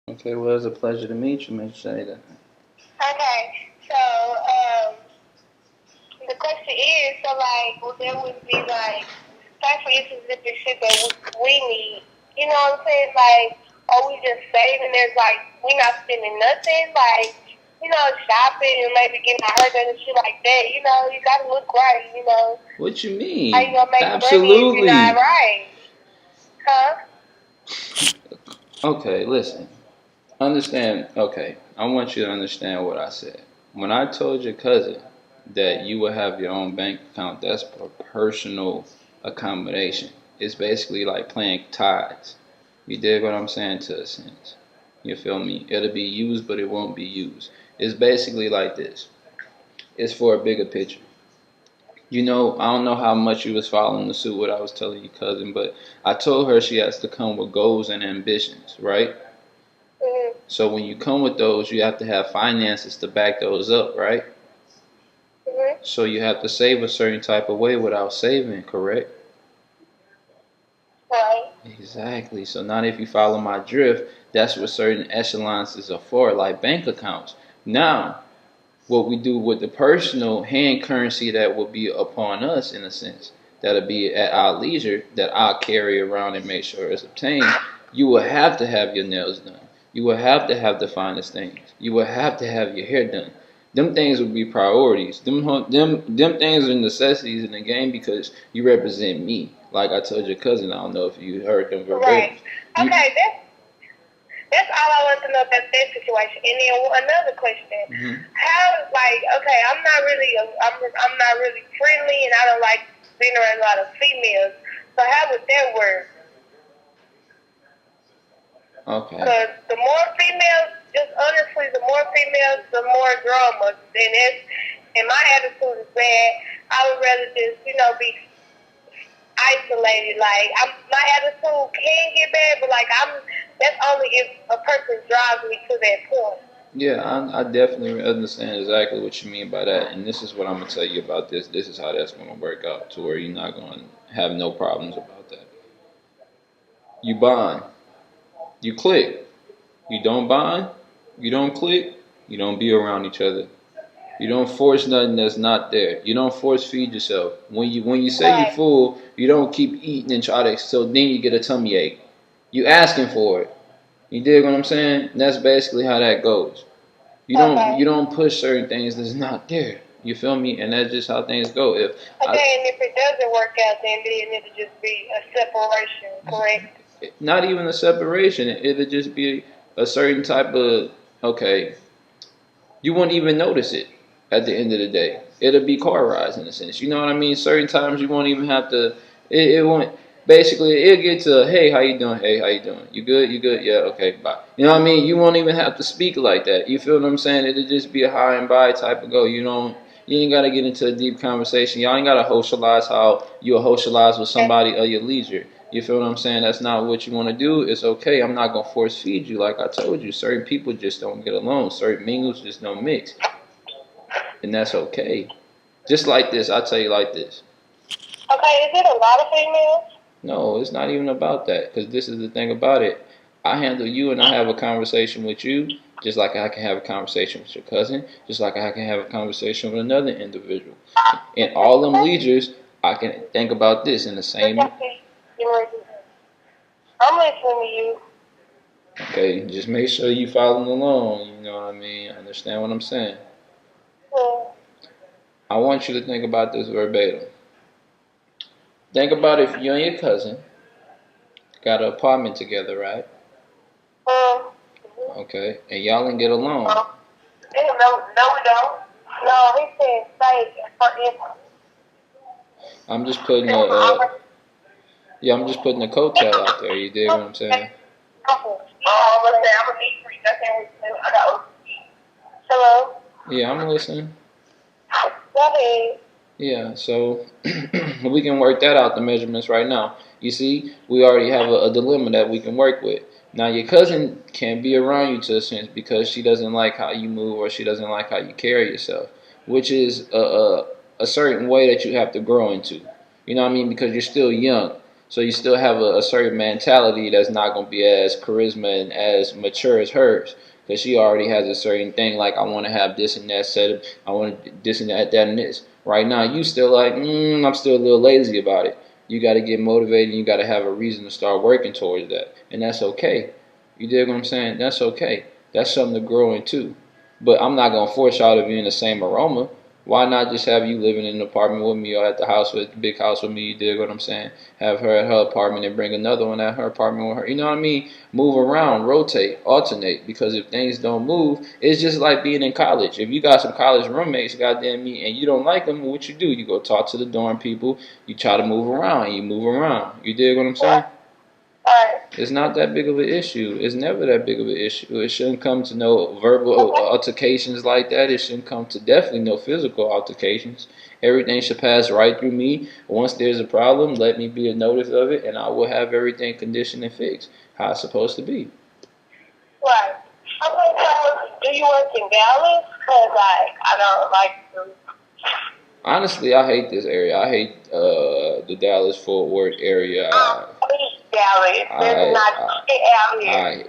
Okay, well, it's a pleasure to meet you, Miss Jada. Okay, so the question is, so like, well, there would be like, say for instance, if the shit that we need, you know what I'm saying? Like, are we just saving? There's like, we not spending nothing, like, shopping and maybe getting our hair done and shit like that. You gotta look right. What you How you mean? gonna make money if you're not Absolutely. right? Huh? Okay, listen. Understand. Okay, I want you to understand what I said. When I told your cousin that you would have your own bank account, that's for personal accommodation. It's basically like playing tides. You dig what I'm saying to a sense? You feel me? It'll be used, but it won't be used. It's basically like this. It's for a bigger picture. I don't know how much you was following the suit what I was telling you, cousin, but I told her she has to come with goals and ambitions, right? Mm-hmm. So when you come with those, you have to have finances to back those up, right? Mm-hmm. So you have to save a certain type of way without saving, correct? Right. Exactly. So now if you follow my drift, that's what certain echelons is for, like bank accounts. Now, what we do with the personal hand currency that will be upon us in a sense, that'll be at our leisure, that I'll carry around and make sure it's obtained. You will have to have your nails done. You will have to have the finest things. You will have to have your hair done. Them things will be priorities. Them things are necessities in the game because you represent me. Like I told your cousin, I don't know if you heard them verbatim. Right. You, Okay, that's all I want to know about that situation. And then another question: mm-hmm. How, like, okay, I'm not really friendly, and I don't like being around a lot of females. So how would that work? Okay. Because the more females, just honestly, the more females, the more drama. And my attitude is bad. I would rather just, be isolated. Like, my attitude can get bad, but like that's only if a person drives me to that point. Yeah, I definitely understand exactly what you mean by that, and this is what I'm gonna tell you about this. This is how that's gonna work out to where you're not gonna have no problems about that. You bond, you click. You don't bond, you don't click. You don't be around each other. You don't force nothing that's not there. You don't force feed yourself. When you say you're Right. full, you don't keep eating and try to. So then you get a tummy ache. You asking for it. You dig what I'm saying? That's basically how that goes. You don't Okay. you don't push certain things that's not there. You feel me? And that's just how things go. Okay, and if it doesn't work out, then it'll just be a separation, correct? Not even a separation, it'll just be a certain type of okay. You won't even notice it at the end of the day. It'll be car rides in a sense. You know what I mean? Certain times you won't even have to. It won't. Basically, it'll get to hey, how you doing? Hey, how you doing? You good? You good? Yeah, okay, bye. You know what I mean? You won't even have to speak like that. You feel what I'm saying? It'll just be a high and by type of go. You ain't gotta get into a deep conversation. Y'all ain't gotta socialize how you'll socialize with somebody of your leisure. You feel what I'm saying? That's not what you want to do. It's okay. I'm not gonna force feed you. Like I told you, certain people just don't get along. Certain mingles just don't mix, and that's okay. Just like this, I tell you like this. Okay, is it a lot of females? No, it's not even about that. Because this is the thing about it. I handle you, and I have a conversation with you, just like I can have a conversation with your cousin, just like I can have a conversation with another individual. And all them leaders, I can think about this in the same. I'm listening to you. Okay, just make sure you following along. You know what I mean? Understand what I'm saying? Yeah. I want you to think about this verbatim. Think about if you and your cousin got an apartment together, right? Um. Okay, and y'all didn't get along. No, we don't. No, he said say for instance. I'm just putting yeah, I'm just putting a coattail out there. You dig what I'm saying? Hello? Yeah, I'm listening. Go ahead. Yeah, so we can work that out, the measurements right now. You see, we already have a dilemma that we can work with. Now, your cousin can't be around you to a sense because she doesn't like how you move or she doesn't like how you carry yourself, which is a certain way that you have to grow into. You know what I mean? Because you're still young. So you still have a certain mentality that's not going to be as charisma and as mature as hers. Because she already has a certain thing like, I want to have this and that set up. I want this and that, that and this. Right now, you still like, I'm still a little lazy about it. You got to get motivated and you got to have a reason to start working towards that. And that's okay. You dig what I'm saying? That's okay. That's something to grow into. But I'm not going to force y'all to be in the same aroma. Why not just have you living in an apartment with me or at the house with the big house with me? You dig what I'm saying? Have her at her apartment and bring another one at her apartment with her. You know what I mean? Move around, rotate, alternate. Because if things don't move, it's just like being in college. If you got some college roommates, goddamn me, and you don't like them, what you do? You go talk to the dorm people. You try to move around. You move around. You dig what I'm saying? It's not that big of an issue. It's never that big of an issue. It shouldn't come to no verbal altercations like that. It shouldn't come to definitely no physical altercations. Everything should pass right through me. Once there's a problem, let me be a notice of it, and I will have everything conditioned and fixed how it's supposed to be. Right. How many times do you work in Dallas? Because I don't like to. Honestly, I hate this area. I hate the Dallas-Fort Worth area.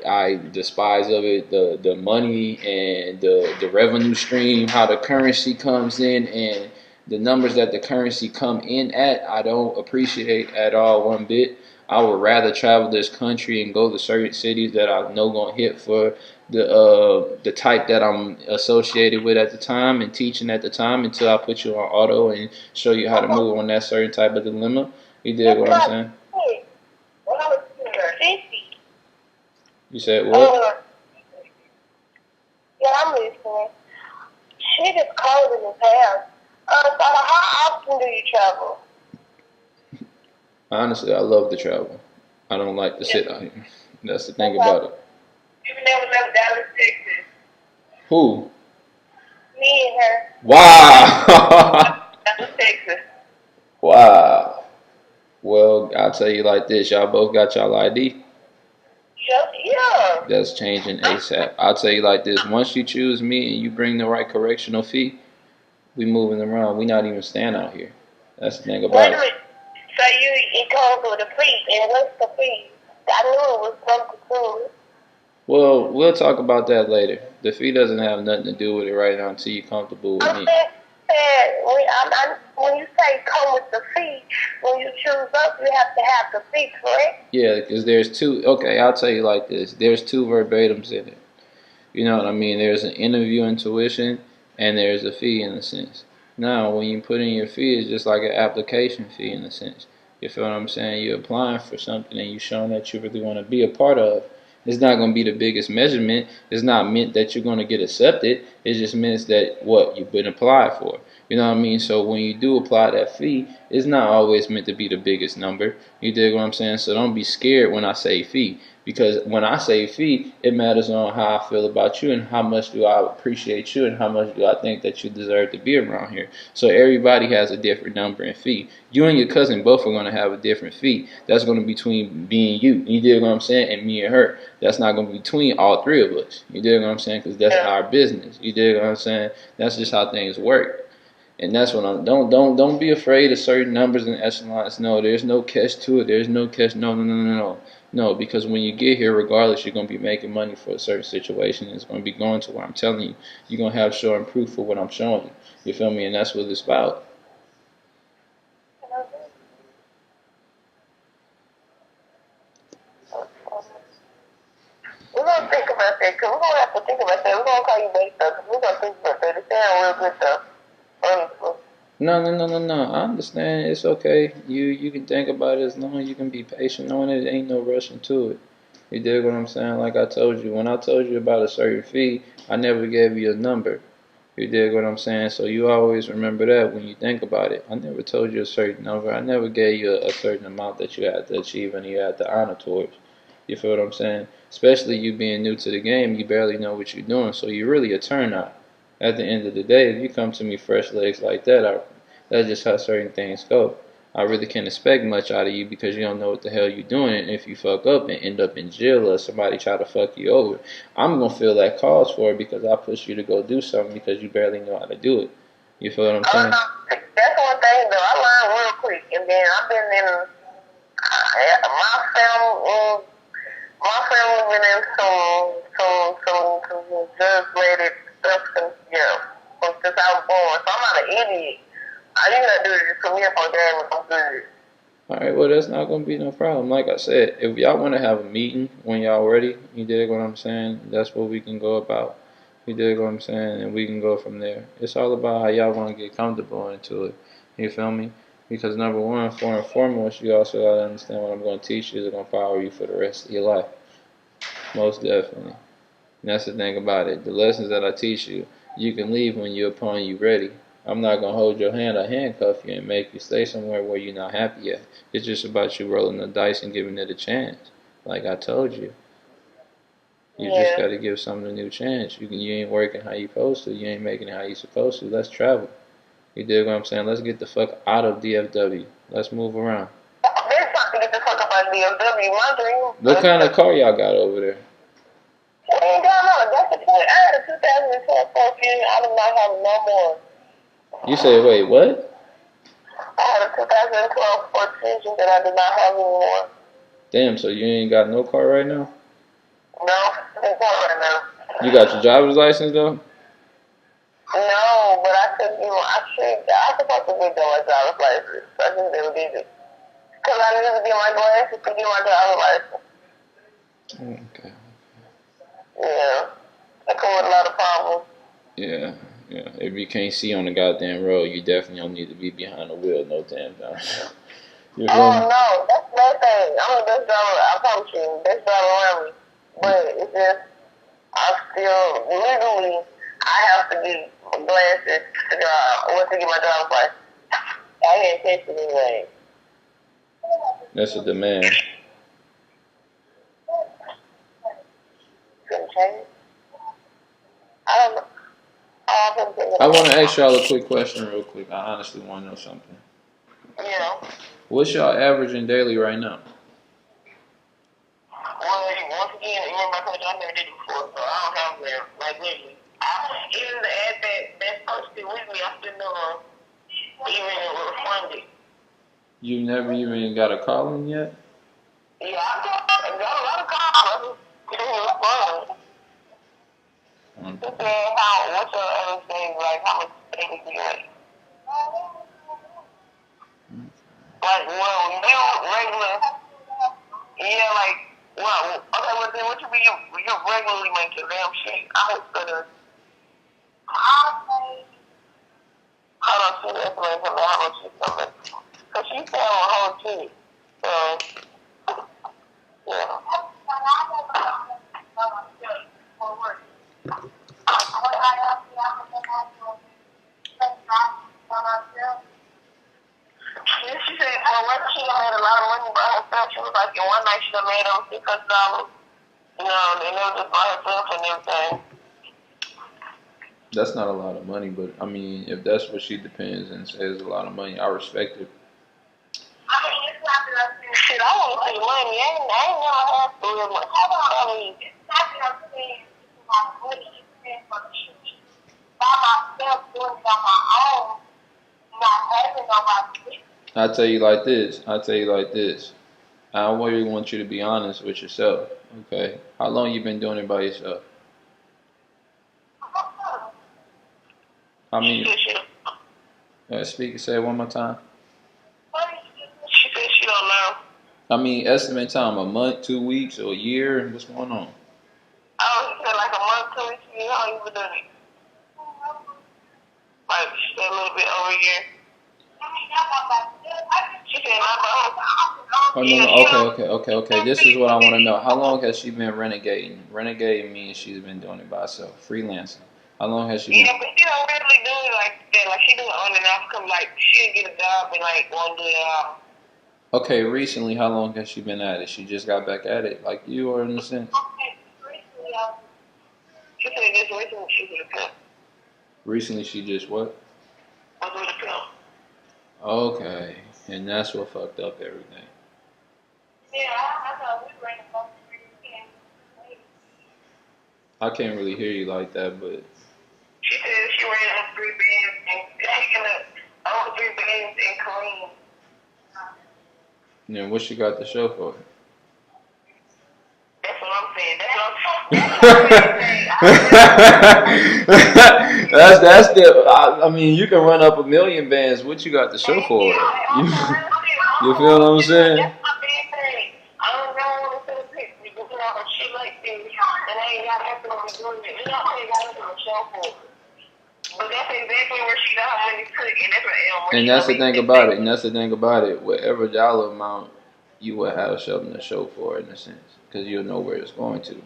I despise of it the money and the revenue stream, how the currency comes in, and the numbers that the currency come in at. I don't appreciate at all one bit. I would rather travel this country and go to certain cities that I know gonna hit for the type that I'm associated with at the time and teaching at the time until I put you on auto and show you how to move on that certain type of dilemma. You dig what I'm saying? You said what? Yeah, I'm listening. Shit is cold in this house. So how often do you travel? Honestly, I love to travel. I don't like to sit out here. That's the thing about it. You never left Dallas, Texas. Who? Me and her. Wow. Dallas, Texas. Wow. Well, I'll tell you like this. Y'all both got y'all ID? Yeah. That's changing ASAP. I'll tell you like this. Once you choose me and you bring the right correctional fee, we moving around. We not even staying out here. That's the thing about it. So it comes with a fee. And what's the fee? I knew it was something to. Well, we'll talk about that later. The fee doesn't have nothing to do with it right now until you're comfortable with me. When you say come with the fee, when you choose up, you have to have the fee, correct? Yeah, because there's two. Okay, I'll tell you like this. There's two verbatims in it. You know what I mean? There's an interview and tuition, and there's a fee in a sense. Now, when you put in your fee, it's just like an application fee in a sense. You feel what I'm saying? You're applying for something and you're showing that you really want to be a part of. It's not going to be the biggest measurement. It's not meant that you're going to get accepted. It just means that what you've been applied for. You know what I mean? So when you do apply that fee, it's not always meant to be the biggest number. You dig what I'm saying? So don't be scared when I say fee. Because when I say fee, it matters on how I feel about you and how much do I appreciate you and how much do I think that you deserve to be around here. So everybody has a different number in fee. You and your cousin both are going to have a different fee. That's going to be between me and you dig what I'm saying, and me and her. That's not going to be between all three of us. You dig what I'm saying? Because that's our business. You dig what I'm saying? That's just how things work. And that's what I'm. Don't be afraid of certain numbers and echelons. No, there's no catch to it. There's no catch. No. Because when you get here, regardless, you're gonna be making money for a certain situation. It's gonna be going to where I'm telling you. You're gonna have showing proof for what I'm showing you. You feel me? And that's what it's about. We're gonna think about that. Cause we're gonna have to think about that. We're gonna call you back though. We're gonna think about that. It sounds real good though. No. I understand. It's okay. You can think about it as long as you can be patient on it. Ain't no rushing to it. You dig what I'm saying? Like I told you, when I told you about a certain fee, I never gave you a number. You dig what I'm saying? So you always remember that when you think about it. I never told you a certain number. I never gave you a certain amount that you had to achieve and you had to honor towards. You feel what I'm saying? Especially you being new to the game, you barely know what you're doing, so you're really a turnout. At the end of the day, if you come to me fresh legs like that, that's just how certain things go. I really can't expect much out of you because you don't know what the hell you're doing. And if you fuck up and end up in jail or somebody try to fuck you over, I'm going to feel that cause for it because I push you to go do something because you barely know how to do it. You feel what I'm saying? That's one thing though. I learned real quick, and then My family been in some drug-related stuff since I was born. So I'm not an idiot. All you gotta do is just put me up on game and I'm good. Alright, well, that's not going to be no problem. Like I said, if y'all want to have a meeting when y'all ready, you dig what I'm saying? That's what we can go about. You dig what I'm saying? And we can go from there. It's all about how y'all want to get comfortable into it. You feel me? Because number one, for and foremost, you also got to understand what I'm going to teach you is going to follow you for the rest of your life. Most definitely. And that's the thing about it. The lessons that I teach you, you can leave when you're ready. I'm not going to hold your hand or handcuff you and make you stay somewhere where you're not happy at. It's just about you rolling the dice and giving it a chance. Like I told you. You just got to give something a new chance. You ain't working how you supposed to. You ain't making it how you supposed to. Let's travel. You dig what I'm saying? Let's get the fuck out of DFW. Let's move around. They're trying to get the fuck up out of DFW. My dream. What kind of car y'all got over there? We ain't got none. That's the point. I had a 2012 Ford Fusion. I do not have no more. You say, wait, what? I had a 2012 Ford Fusion that I do not have anymore. Damn, so you ain't got no car right now? No, it's not right now. You got your driver's license though? No, but I said, I supposed to be doing my driver's license. So I just never did it. Because I needed to get my glasses to get my driver's license. Okay. Yeah. That come with a lot of problems. Yeah. If you can't see on the goddamn road, you definitely don't need to be behind the wheel no damn time. No, that's that thing. I'm the best driver, I promise you, best driver around me. But it's just, I still, legally, I have to get glasses to drive, to get my driver's license. I didn't catch it anyway. That's a demand. Couldn't change. I don't know. I want to ask y'all a quick question real quick. I honestly want to know something. Yeah. What's y'all averaging daily right now? Well, once again, remember I told you I never did it before, so I don't have them. Like, literally. Even the ad that's posted with me, I still know even refunded. You never even got a call in yet? Yeah, I got a lot of calls. It was fun. He said, what's your average day, like, how much daily do you make? Like, well, you regular, yeah, like, well, okay, well, then what you regularly make your damn shit? I hope so. Hold on, she estimated how much she's gonna make. Because she said a whole kid. So, yeah. She said, well, she made a lot of money by herself. She was like, in one night she done made over $600. You know, and it was just by herself and everything. That's not a lot of money, but I mean, if that's what she depends and says a lot of money, I respect it. I mean, it's not that I shit, I want to see money. I ain't never had to live much. I mean, it's not that I'm saying it's a lot of money. It's saying for me, by myself, doing it on my own, not having nobody. I'll tell you like this. I really want you to be honest with yourself, okay? How long you been doing it by yourself? I mean, say it one more time. She said she don't know. I mean, estimate time, a month, 2 weeks, or a year? What's going on? Oh, she said like a month, 2 weeks, how you been doing it? Like, she said a little bit over a year. She said not about Oh, no, okay. This is what I want to know. How long has she been renegading? Renegading means she's been doing it by herself, freelancing. How long has she been? Yeah, but she don't really do it like that. Like, she do it on and off, because, like, she'll get a job and, like, won't do it at all. Okay, recently, how long has she been at it? She just got back at it, like you, or in a sense? She said just recently she was a pimp. Recently, she just what? Was with a pimp. Okay, and that's what fucked up everything. Yeah, I know. We ran a bunch of things. I can't really hear you like that, but. She said she ran up 3 bands and taking up over 3 bands and clean. Then what you got the show for? That's what I'm saying. That's what I'm that's the. I mean, you can run up a million bands. What you got the show for? You feel what I'm saying? That's my big thing. I don't know what to pick. You know, shit like this. And I ain't got nothing on doing it. You know, I ain't got nothing on the show for. But that's exactly where she got her money took, and that's what And that's the thing about it. And that's the thing about it. Whatever dollar amount you will have something to show for, in a sense, because you'll know where it's going to.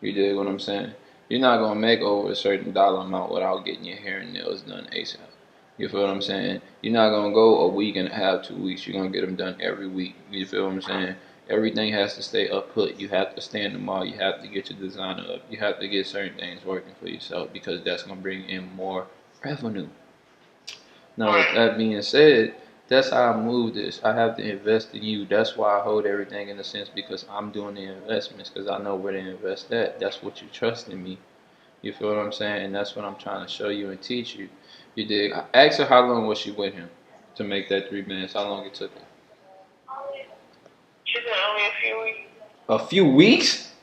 You dig what I'm saying? You're not gonna make over a certain dollar amount without getting your hair and nails done ASAP. You feel what I'm saying? You're not gonna go a week and a half, 2 weeks. You're gonna get them done every week. You feel what I'm saying? Everything has to stay up put. You have to stand them all. You have to get your designer up. You have to get certain things working for yourself because that's gonna bring in more revenue. Now, with that being said, that's how I move this. I have to invest in you. That's why I hold everything in a sense because I'm doing the investments because I know where to invest at. That's what you trust in me. You feel what I'm saying? And that's what I'm trying to show you and teach you. You dig? I asked her how long was she with him to make that 3 minutes. How long it took her? She said only a few weeks. A few weeks?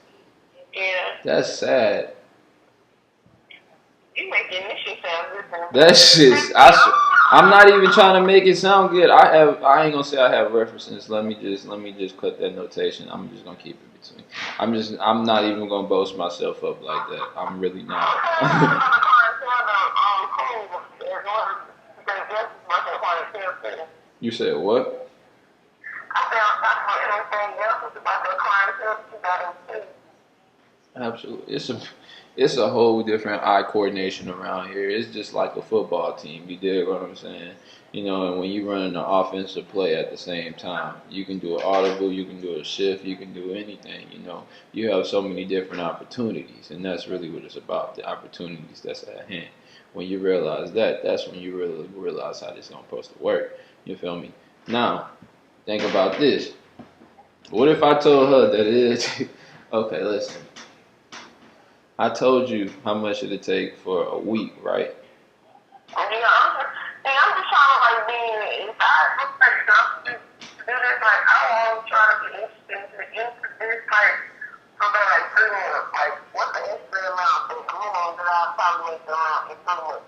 Yeah. That's sad. You making this shit sound good. That shit's. I'm not even trying to make it sound good. I ain't gonna say I have references. Let me just cut that notation. I'm just gonna keep it between. I'm not even gonna boast myself up like that. I'm really not. You said what? Absolutely. It's a whole different eye coordination around here. It's just like a football team. You dig what I'm saying? You know, and when you run an offensive play at the same time, you can do an audible, you can do a shift, you can do anything. You know, you have so many different opportunities, and that's really what it's about. The opportunities that's at hand. When you realize that, that's when you really realize how this is supposed to work. You feel me? Now, think about this. What if I told her that it is? Okay, listen. I told you how much it'd take for a week, right? Yeah, I'm just trying to like be inside this like do this like I want to try to be interested in this like for about like 3 months. Like what's the extra amount of minimum that I'll probably make around in 3 months?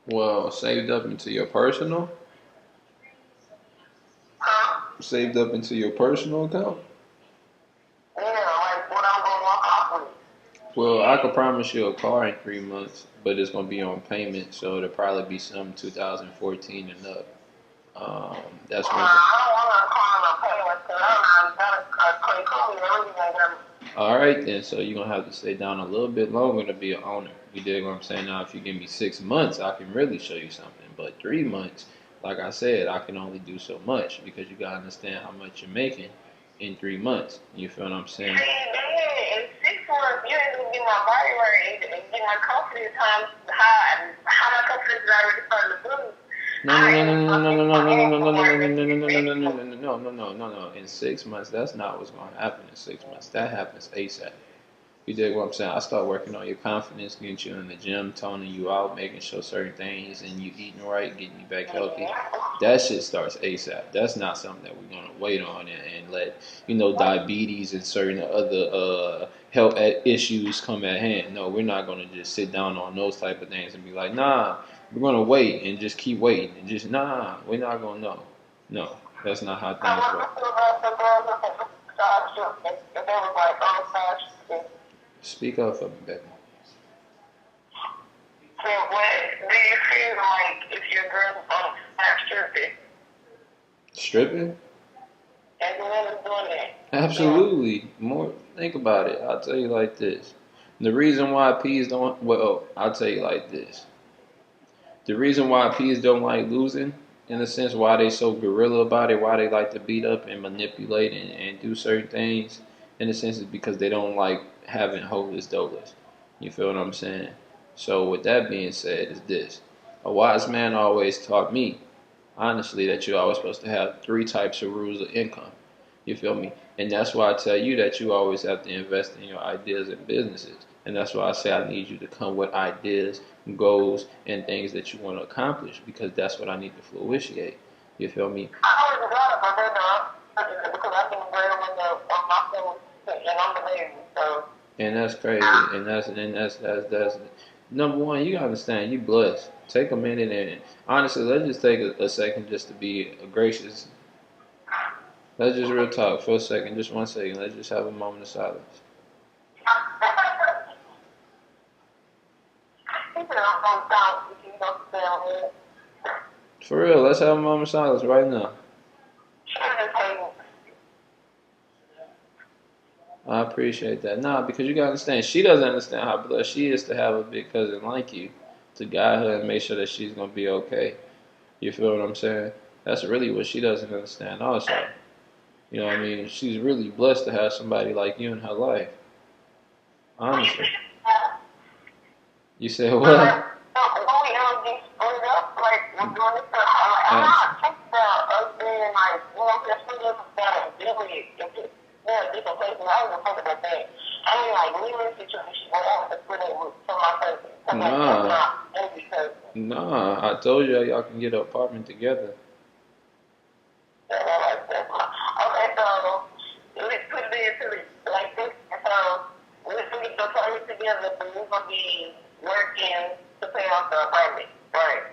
Well, saved up into your personal? Huh? Saved up into your personal account? Yeah, like what I'm gonna walk off with. Well, I could promise you a car in 3 months, but it's gonna be on payment, so it'll probably be some 2014 and up. That's one thing. I don't want to call them a payment because I don't know. All right, then. So you're gonna have to stay down a little bit longer to be an owner. You dig what I'm saying? Now, if you give me 6 months, I can really show you something. But 3 months, like I said, I can only do so much because you gotta understand how much you're making in 3 months. You feel what I'm saying? In 6 months, you ain't gonna get my body right and get my confidence how my confidence is already starting to lose. No. In 6 months, that's not what's gonna happen in 6 months. That happens ASAP. You dig what I'm saying? I start working on your confidence, getting you in the gym, toning you out, making sure certain things, and you eating right, getting you back healthy. That shit starts ASAP. That's not something that we're gonna wait on and let diabetes and certain other health issues come at hand. No, we're not gonna just sit down on those type of things and be like, nah, we're gonna wait and just keep waiting and just we're not gonna know. No, that's not how things work. Speak up for me, baby. So what do you feel like if your girl stripping? Stripping? Everyone is doing that. Absolutely. More. Think about it. I'll tell you like this. The reason why peas don't. Well, I'll tell you like this. The reason why peas don't like losing, in a sense, why they so guerrilla about it, why they like to beat up and manipulate and do certain things, in a sense, is because they don't like having hopeless dolers. You feel what I'm saying? So with that being said, is this. A wise man always taught me, honestly, that you're always supposed to have 3 types of rules of income. You feel me? And that's why I tell you that you always have to invest in your ideas and businesses. And that's why I say I need you to come with ideas, goals, and things that you want to accomplish because that's what I need to fluidate. You feel me? I always got it, but then because I've been bred with my family, and I'm the baby, so. And that's crazy. And that's number one. You gotta understand, you blessed. Take a minute and honestly, let's just take a second just to be gracious. Let's just real talk for a second, just 1 second. Let's just have a moment of silence. For real, let's have a moment of silence right now. I appreciate that. Nah, because you gotta understand, she doesn't understand how blessed she is to have a big cousin like you to guide her and make sure that she's gonna be okay. You feel what I'm saying? That's really what she doesn't understand also. You know what I mean? She's really blessed to have somebody like you in her life. Honestly. You said what? Nah, I told you y'all can get an apartment together. Okay, so let's put it into like this. So let's get the apartment together, but we're gonna be working to pay off the apartment, right?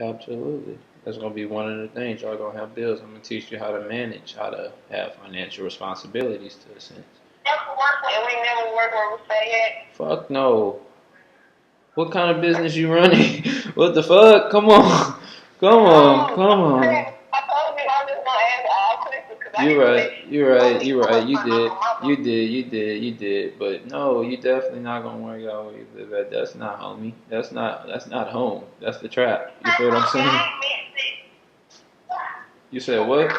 Absolutely. That's gonna be one of the things. Y'all gonna have bills. I'm gonna teach you how to manage, how to have financial responsibilities to a sense. And we never work where we stay at. Fuck no. What kind of business you running? What the fuck? Come on. Come on. Come on. You're right. You're right. You're right. You did. But no, you definitely not gonna work out where you live at. That's not homie. That's not home. That's the trap. You feel what I'm saying? You said what?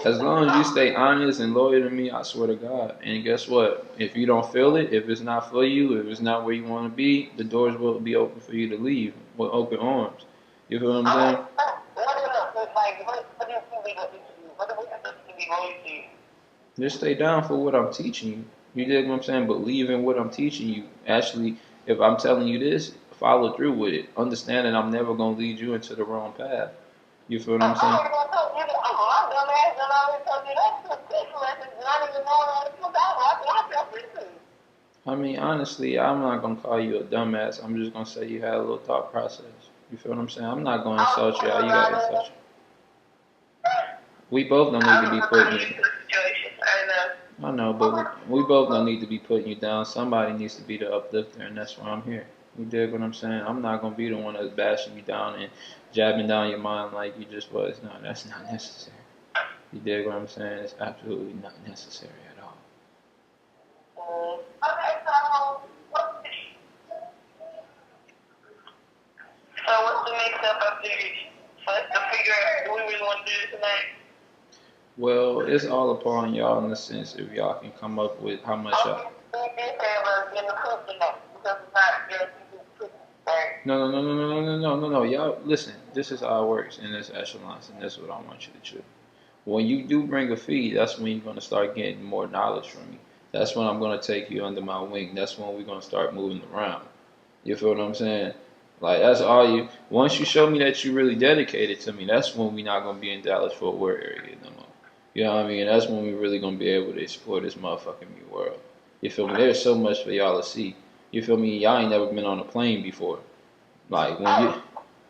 As long as you stay honest and loyal to me, I swear to God. And guess what? If you don't feel it, if it's not for you, if it's not where you want to be, the doors will be open for you to leave with open arms. You feel what I'm saying? Just stay down for what I'm teaching you. You dig what I'm saying? Believe in what I'm teaching you. Actually, if I'm telling you this, follow through with it. Understand that I'm never going to lead you into the wrong path. You feel what I'm saying? I mean, honestly, I'm not going to call you a dumbass. I'm just going to say you had a little thought process. You feel what I'm saying? I'm not going to insult you how you got to insult you. We both don't need to be putting you. I know, but we both don't need to be putting you down. Somebody needs to be the uplifter, and that's why I'm here. You dig what I'm saying? I'm not going to be the one that's bashing you down and jabbing down your mind like you just was. No, that's not necessary. You dig what I'm saying? It's absolutely not necessary at all. Okay, so what's the next step after for us to figure out what we really want to do tonight? Well, it's all upon y'all in the sense if y'all can come up with how much y'all. No. Y'all, listen, this is how it works in this echelons, and this is what I want you to do. When you do bring a fee, that's when you're going to start getting more knowledge from me. That's when I'm going to take you under my wing. That's when we're going to start moving around. You feel what I'm saying? Like, that's all you. Once you show me that you're really dedicated to me, that's when we're not going to be in Dallas Fort Worth area no more. You know what I mean? That's when we're really going to be able to explore this motherfucking new world. You feel me? There's so much for y'all to see. You feel me? Y'all ain't never been on a plane before. Like, when you,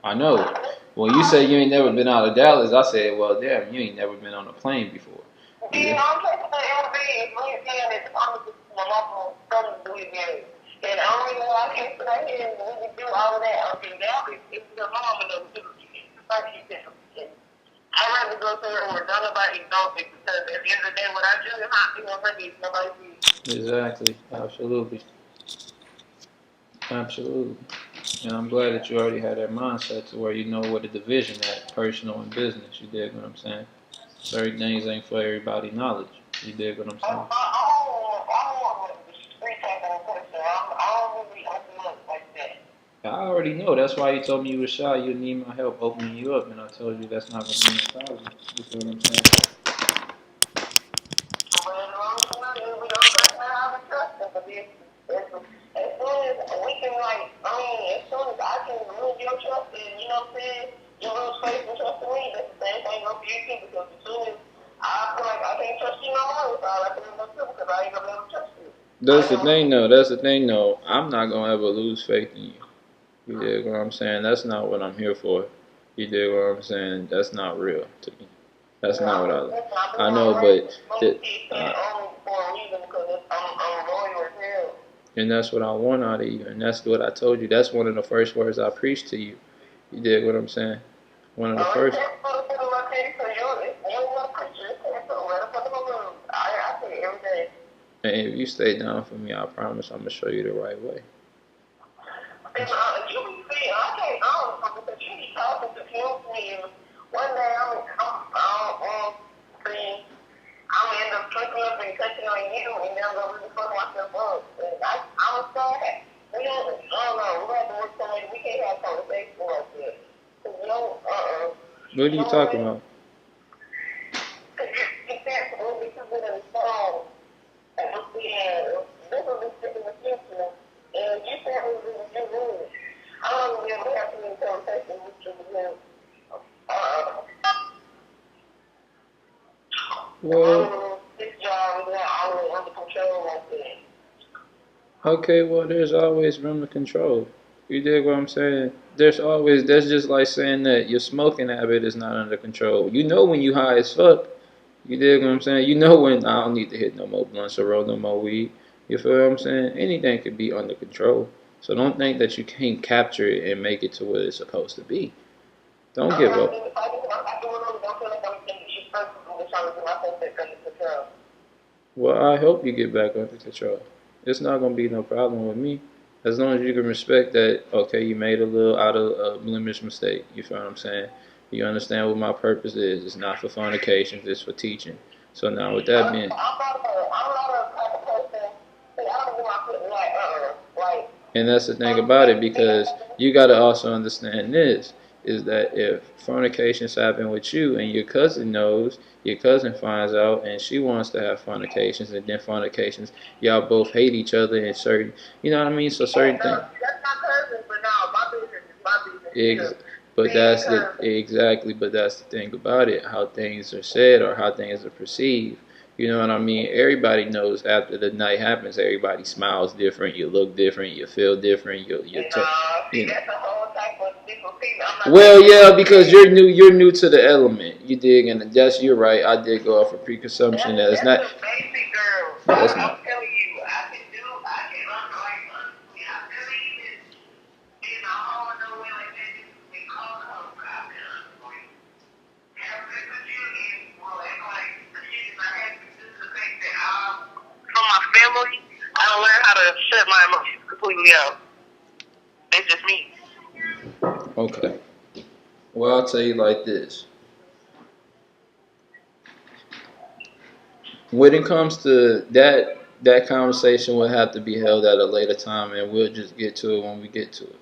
I know. When you say you ain't never been out of Dallas, I said, well, damn, you ain't never been on a plane before. Yeah. And the only reason why I came to that here is we do all of that. Okay, now it's the mom and the I'd rather go somewhere where nobody knows it because at the end of the day, what I do is not people ready, nobody sees. Exactly. Absolutely. Absolutely. And I'm glad that you already had that mindset to where you know what the division at, personal and business. You dig what I'm saying? Certain things ain't for everybody knowledge. You dig what I'm saying? I already know. That's why you told me you were shy. You need my help opening you up, and I told you that's not going to be a problem. You feel what I'm saying? That's the thing, though. That's the thing, though. I'm not gonna ever lose faith in you. You dig what I'm saying? That's not what I'm here for. You dig what I'm saying? That's not real to me. That's not what I know, but and that's what I want out of you, and that's what I told you. That's one of the first words I preached to you. You dig what I'm saying? One of the first. And if you stay down for me, I promise I'm gonna show you the right way. And you see, I can't because you be talking to me. One day I'm end up clicking up and touching on you, and then I'm gonna really fuck myself up. And I'm sad. We don't, I don't know. We have to work somewhere. We can't have conversations like this. Cause you know, what are you talking about? Cause you can't really be too good in the phone. And I'm saying, this will be sick in the future. And you can't really do rules. I don't really have to be in conversation with you because, well, this job is not always under control like that. Okay, well, there's always room to control. You dig what I'm saying? That's just like saying that your smoking habit is not under control. You know when you high as fuck. You dig what I'm saying? You know when I don't need to hit no more blunts or roll no more weed. You feel what I'm saying? Anything could be under control. So don't think that you can't capture it and make it to what it's supposed to be. Don't give up. Well, I hope you get back under control. It's not going to be no problem with me. As long as you can respect that, okay, you made a little out of a blemish mistake. You feel what I'm saying? You understand what my purpose is. It's not for fornications, it's for teaching. So now with that being... And that's the thing about it, because you got to also understand this, is that if fornications happen with you and your cousin knows, your cousin finds out and she wants to have fornications, and then fornications, y'all both hate each other in certain, you know what I mean? So certain things. That's my cousin, but no, my business is my business. But that's but that's the thing about it, how things are said or how things are perceived. You know what I mean? Everybody knows after the night happens, everybody smiles different, you look different, you feel different, you know. That's a whole type of different people. Well, yeah, because you're new to the element. You dig, and that's, you're right. I did go off of preconception that it's not. That's a basic girl. That's not. I'm telling you, I can honestly, I believe it. You know, I don't know where like that they call it. From my family, I don't learn how to shut my emotions completely out. It's just me. Okay. Well, I'll tell you like this. When it comes to that conversation will have to be held at a later time, and we'll just get to it when we get to it.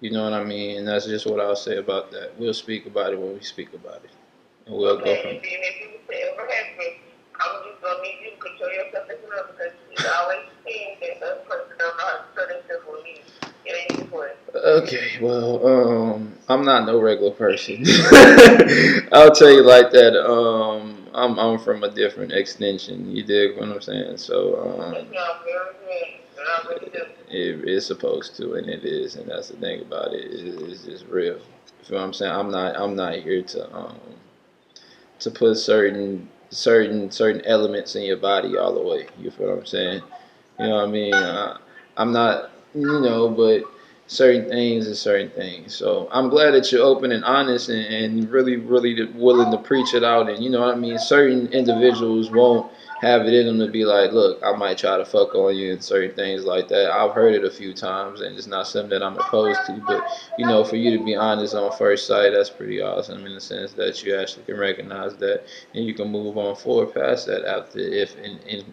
You know what I mean? And that's just what I'll say about that. We'll speak about it when we speak about it. And we'll go from there. I'm just gonna need you to control yourself as well, because it's always seems that the other person don't know how to control themselves with me. It ain't important. Okay, well, I'm not no regular person. I'll tell you like that. I'm from a different extension. You dig what I'm saying? So it's supposed to, and it is, and that's the thing about it. It's just real. You feel what I'm saying? I'm not here to put certain elements in your body all the way. You feel what I'm saying? You know what I mean? I'm not, but certain things is certain things. So I'm glad that you're open and honest and really, really willing to preach it out. And you know what I mean? Certain individuals won't have it in them to be like, look, I might try to fuck on you and certain things like that. I've heard it a few times, and it's not something that I'm opposed to. But for you to be honest on first sight, that's pretty awesome in the sense that you actually can recognize that and you can move on forward past that after, if in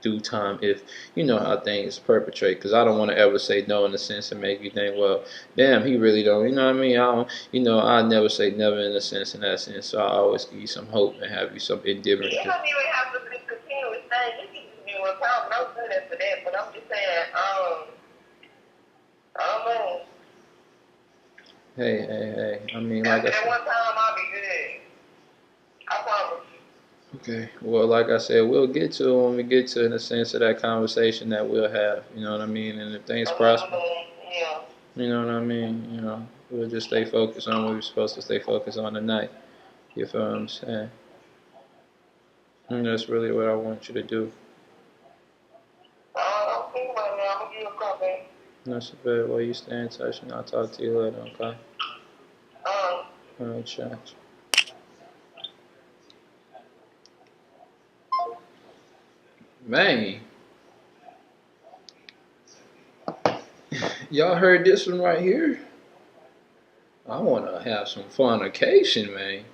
due time, if you know how things perpetrate. Because I don't want to ever say no in the sense and make you think, well, damn, he really don't. You know what I mean? I never say never in a sense, in that sense. So I always give you some hope and have you some endeavor. You don't even have to continue with things. You can just be one time. No good after that. But I'm just saying, hey. I mean, like I said. At one time, I'll be good. I promise. Okay. Well, like I said, we'll get to it when we get to, in the sense of that conversation that we'll have. You know what I mean? And if things prosper, Yeah. you know what I mean? We'll just stay focused on what we're supposed to stay focused on tonight. You feel what I'm saying? And that's really what I want you to do. I'm thinking about it. I'm gonna give you a call back. That's a bad way. You stay in touch, and I'll talk to you later, okay? All right, Chuuch. Man, y'all heard this one right here? I want to have some fornication, man.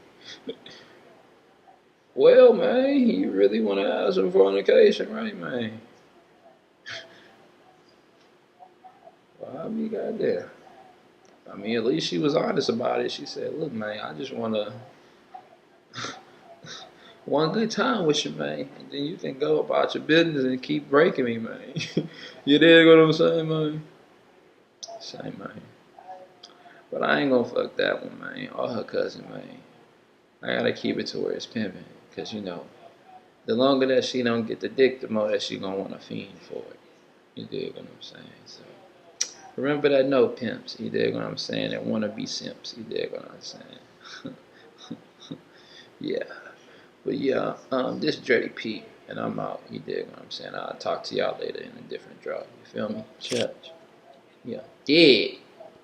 Well, man, you really want to have some fornication, right, man? Well, I'll be goddamn. I mean, at least she was honest about it. She said, look, man, I just want to one good time with you, man. And then you can go about your business and keep breaking me, man. You dig what I'm saying, man? Same, man. But I ain't gonna fuck that one, man. Or her cousin, man. I gotta keep it to where it's pimping. Because, the longer that she don't get the dick, the more that she gonna want to fiend for it. You dig what I'm saying? So, remember that no pimps. You dig what I'm saying? That wanna be simps. You dig what I'm saying? Yeah. But yeah, this is Dreddy P, and I'm out. You dig what I'm saying? I'll talk to y'all later in a different draw. You feel me? Church. Yeah. Yeah.